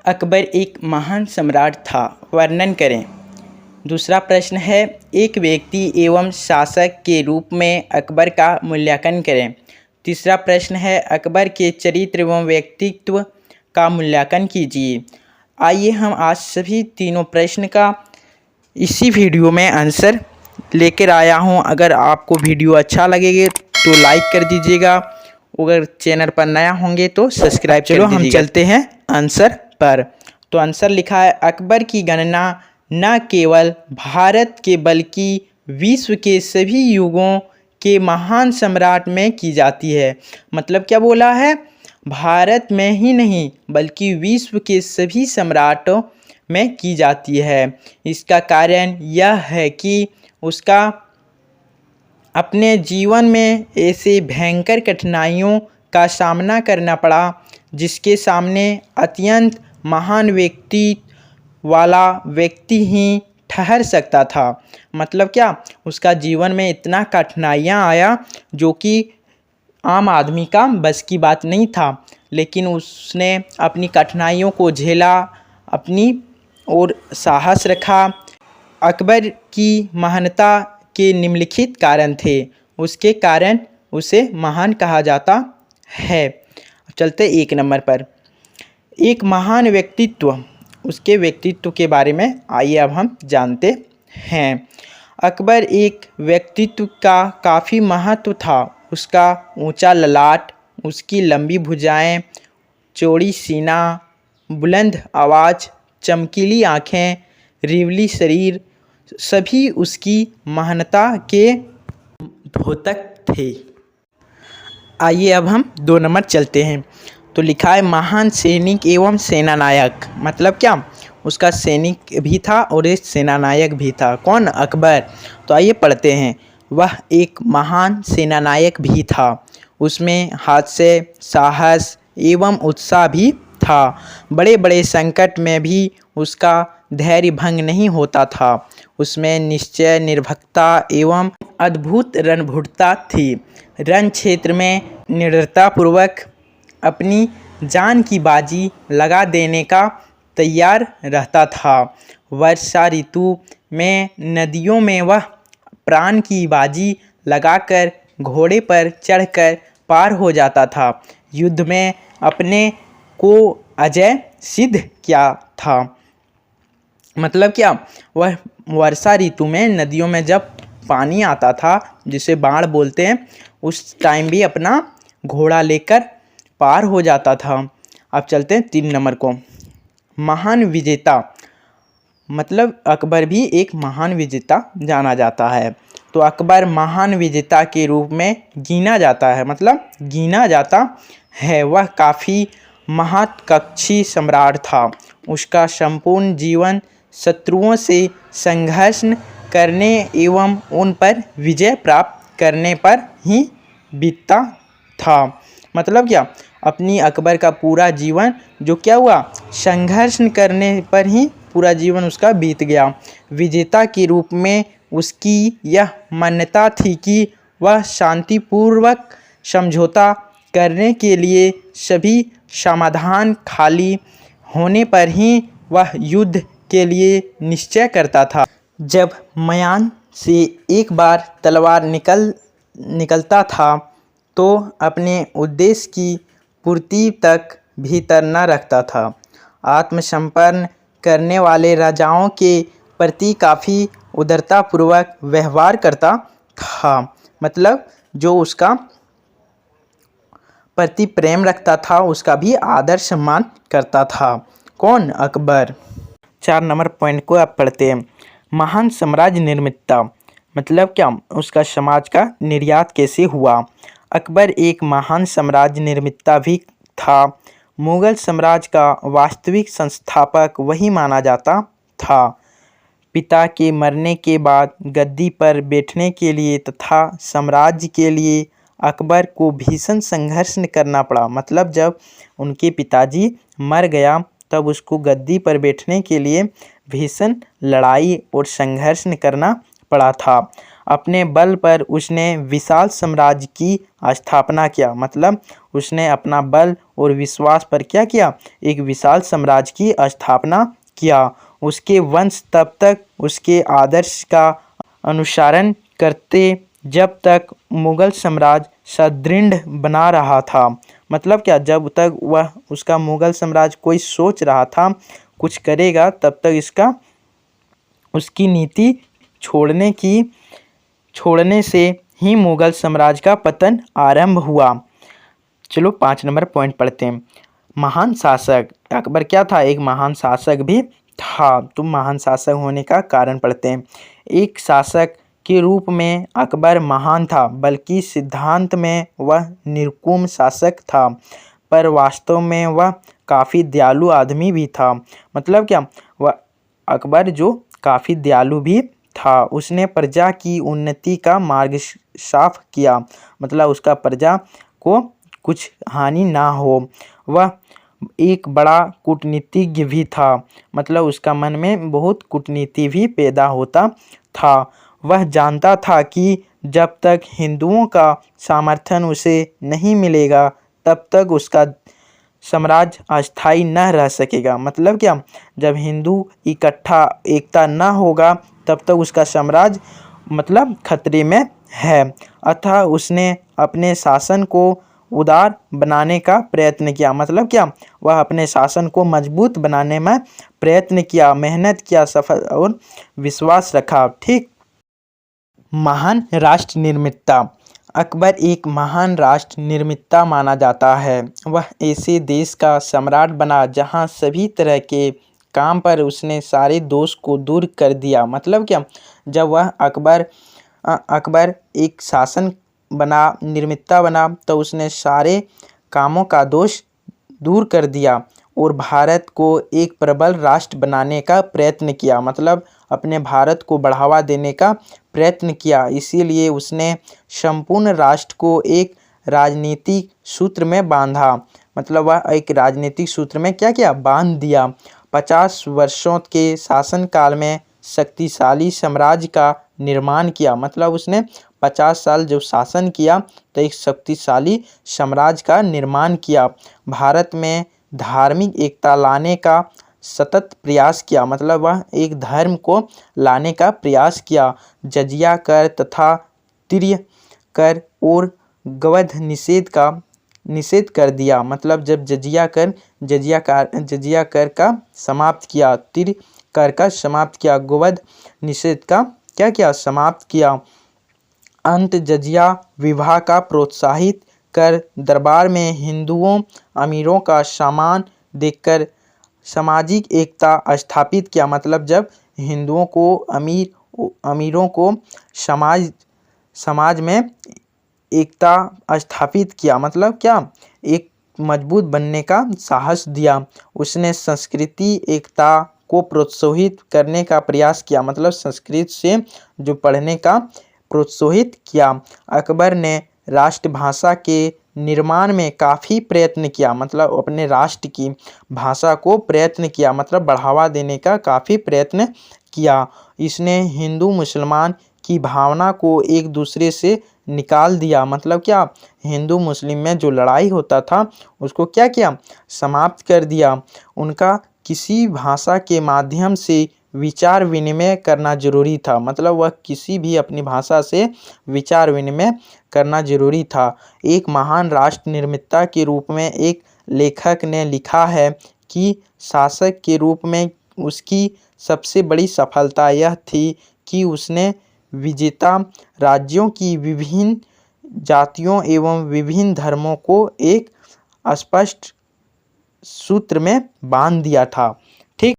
अकबर एक महान सम्राट था, वर्णन करें। दूसरा प्रश्न है, एक व्यक्ति एवं शासक के रूप में अकबर का मूल्यांकन करें। तीसरा प्रश्न है, अकबर के चरित्र एवं व्यक्तित्व का मूल्यांकन कीजिए। आइए हम आज सभी तीनों प्रश्न का इसी वीडियो में आंसर लेकर आया हूं। अगर आपको वीडियो अच्छा लगेगा तो लाइक कर दीजिएगा, अगर चैनल पर नया होंगे तो सब्सक्राइब कर दीजिएगा। हम चलते हैं आंसर पर। तो आंसर लिखा है, अकबर की गणना न केवल भारत के बल्कि विश्व के सभी युगों के महान सम्राट में की जाती है। मतलब क्या बोला है, भारत में ही नहीं बल्कि विश्व के सभी सम्राटों में की जाती है। इसका कारण यह है कि उसका अपने जीवन में ऐसे भयंकर कठिनाइयों का सामना करना पड़ा जिसके सामने अत्यंत महान व्यक्तित्व वाला व्यक्ति ही ठहर सकता था। मतलब क्या, उसका जीवन में इतना कठिनाइयाँ आया जो कि आम आदमी का बस की बात नहीं था, लेकिन उसने अपनी कठिनाइयों को झेला, अपनी और साहस रखा। अकबर की महानता के निम्नलिखित कारण थे, उसके कारण उसे महान कहा जाता है। चलते एक नंबर पर, एक महान व्यक्तित्व, उसके व्यक्तित्व के बारे में आइए अब हम जानते हैं। अकबर एक व्यक्तित्व का काफ़ी महत्व था। उसका ऊंचा ललाट, उसकी लंबी भुजाएं, चौड़ी सीना, बुलंद आवाज़, चमकीली आँखें, रिवली शरीर, सभी उसकी महानता के द्योतक थे। आइए अब हम 2 नंबर चलते हैं। तो लिखा है, महान सैनिक एवं सेनानायक। मतलब क्या, उसका सैनिक भी था और एक सेनानायक भी था। कौन? अकबर। तो आइए पढ़ते हैं। वह एक महान सेनानायक भी था, उसमें हास्य, साहस एवं उत्साह भी था। बड़े बड़े संकट में भी उसका धैर्य भंग नहीं होता था। उसमें निश्चय, निर्भीकता एवं अद्भुत रणभूरता थी। रण क्षेत्र में निडरतापूर्वक अपनी जान की बाजी लगा देने का तैयार रहता था। वर्षा ऋतु में नदियों में वह प्राण की बाजी लगाकर घोड़े पर चढ़कर पार हो जाता था। युद्ध में अपने को अजय सिद्ध किया था। मतलब क्या, वह वर्षा ऋतु में नदियों में जब पानी आता था, जिसे बाढ़ बोलते हैं, उस टाइम भी अपना घोड़ा लेकर पार हो जाता था। अब चलते हैं 3 नंबर को, महान विजेता। मतलब अकबर भी एक महान विजेता जाना जाता है। तो अकबर महान विजेता के रूप में गिना जाता है, मतलब गिना जाता है। वह काफ़ी महत्वाकांक्षी सम्राट था। उसका संपूर्ण जीवन शत्रुओं से संघर्ष करने एवं उन पर विजय प्राप्त करने पर ही बीतता था। मतलब क्या, अपनी अकबर का पूरा जीवन जो क्या हुआ, संघर्ष करने पर ही पूरा जीवन उसका बीत गया। विजेता के रूप में उसकी यह मान्यता थी कि वह शांतिपूर्वक समझौता करने के लिए सभी समाधान खाली होने पर ही वह युद्ध के लिए निश्चय करता था। जब म्यान से एक बार तलवार निकलता था तो अपने उद्देश्य की पूर्ति तक भीतर न रखता था। आत्मसमर्पण करने वाले राजाओं के प्रति काफ़ी उदारतापूर्वक व्यवहार करता था। मतलब जो उसका प्रति प्रेम रखता था, उसका भी आदर सम्मान करता था। कौन? अकबर। 4 नंबर पॉइंट को आप पढ़ते हैं, महान साम्राज्य निर्मिता। मतलब क्या, उसका समाज का निर्यात कैसे हुआ। अकबर एक महान साम्राज्य निर्मिता भी था। मुगल साम्राज्य का वास्तविक संस्थापक वही माना जाता था। पिता के मरने के बाद गद्दी पर बैठने के लिए तथा साम्राज्य के लिए अकबर को भीषण संघर्ष करना पड़ा। मतलब जब उनके पिताजी मर गया तब उसको गद्दी पर बैठने के लिए भीषण लड़ाई और संघर्ष करना पड़ा था। अपने बल पर उसने विशाल साम्राज्य की स्थापना किया। मतलब उसने अपना बल और विश्वास पर क्या किया, एक विशाल साम्राज्य की स्थापना किया। उसके वंश तब तक उसके आदर्श का अनुसरण करते जब तक मुगल साम्राज्य सुदृढ़ बना रहा था। मतलब क्या, जब तक वह उसका मुगल साम्राज्य कोई सोच रहा था कुछ करेगा, तब तक इसका उसकी नीति छोड़ने से ही मुगल साम्राज्य का पतन आरंभ हुआ। चलो 5 नंबर पॉइंट पढ़ते हैं। महान शासक, अकबर क्या था, एक महान शासक भी था। तो महान शासक होने का कारण पढ़ते हैं। एक शासक के रूप में अकबर महान था, बल्कि सिद्धांत में वह निर्कुम शासक था, पर वास्तव में वह काफ़ी दयालु आदमी भी था। मतलब क्या, वह अकबर जो काफ़ी दयालु भी था। उसने प्रजा की उन्नति का मार्ग साफ किया, मतलब उसका प्रजा को कुछ हानि ना हो। वह एक बड़ा कूटनीतिज्ञ भी था, मतलब उसका मन में बहुत कूटनीति भी पैदा होता था। वह जानता था कि जब तक हिंदुओं का समर्थन उसे नहीं मिलेगा तब तक उसका साम्राज्य अस्थायी न रह सकेगा। मतलब क्या, जब हिंदू एकता न होगा तब तक उसका साम्राज्य मतलब खतरे में है। अतः उसने अपने शासन को उदार बनाने का प्रयत्न किया। मतलब क्या, वह अपने शासन को मजबूत बनाने में प्रयत्न किया, मेहनत किया, सफल और विश्वास रखा। ठीक। महान राष्ट्र निर्माता, अकबर एक महान राष्ट्र निर्माता माना जाता है। वह ऐसे देश का सम्राट बना जहां सभी तरह के काम पर उसने सारे दोष को दूर कर दिया। मतलब क्या, जब वह अकबर एक शासन बना, निर्माता बना, तो उसने सारे कामों का दोष दूर कर दिया और भारत को एक प्रबल राष्ट्र बनाने का प्रयत्न किया। मतलब अपने भारत को बढ़ावा देने का प्रयत्न किया। इसीलिए उसने संपूर्ण राष्ट्र को एक राजनीतिक सूत्र में बांधा। मतलब वह एक राजनीतिक सूत्र में क्या किया, बांध दिया। 50 वर्षों के शासनकाल में शक्तिशाली साम्राज्य का निर्माण किया। मतलब उसने 50 साल जो शासन किया तो एक शक्तिशाली साम्राज्य का निर्माण किया। भारत में धार्मिक एकता लाने का सतत प्रयास किया। मतलब वह एक धर्म को लाने का प्रयास किया। जजिया कर तथा तिर्य कर और गवध निषेध कर दिया। मतलब जब जजिया कर का समाप्त किया, तिर्य कर का समाप्त किया, गोवध निषेध का क्या किया, समाप्त किया। अंत जजिया विवाह का प्रोत्साहित कर दरबार में हिंदुओं अमीरों का सम्मान देकर सामाजिक एकता स्थापित किया। मतलब जब हिंदुओं को अमीरों को समाज में एकता स्थापित किया। मतलब क्या, एक मजबूत बनने का साहस दिया। उसने संस्कृति एकता को प्रोत्साहित करने का प्रयास किया। मतलब संस्कृत से जो पढ़ने का प्रोत्साहित किया। अकबर ने राष्ट्रभाषा के निर्माण में काफ़ी प्रयत्न किया। मतलब अपने राष्ट्र की भाषा को प्रयत्न किया, मतलब बढ़ावा देने का काफ़ी प्रयत्न किया। इसने हिंदू मुसलमान की भावना को एक दूसरे से निकाल दिया। मतलब क्या, हिंदू मुस्लिम में जो लड़ाई होता था उसको क्या किया, समाप्त कर दिया। उनका किसी भाषा के माध्यम से विचार विनिमय करना जरूरी था। मतलब वह किसी भी अपनी भाषा से विचार विनिमय करना जरूरी था। एक महान राष्ट्र निर्माता के रूप में एक लेखक ने लिखा है कि शासक के रूप में उसकी सबसे बड़ी सफलता यह थी कि उसने विजेता राज्यों की विभिन्न जातियों एवं विभिन्न धर्मों को एक स्पष्ट सूत्र में बांध दिया था।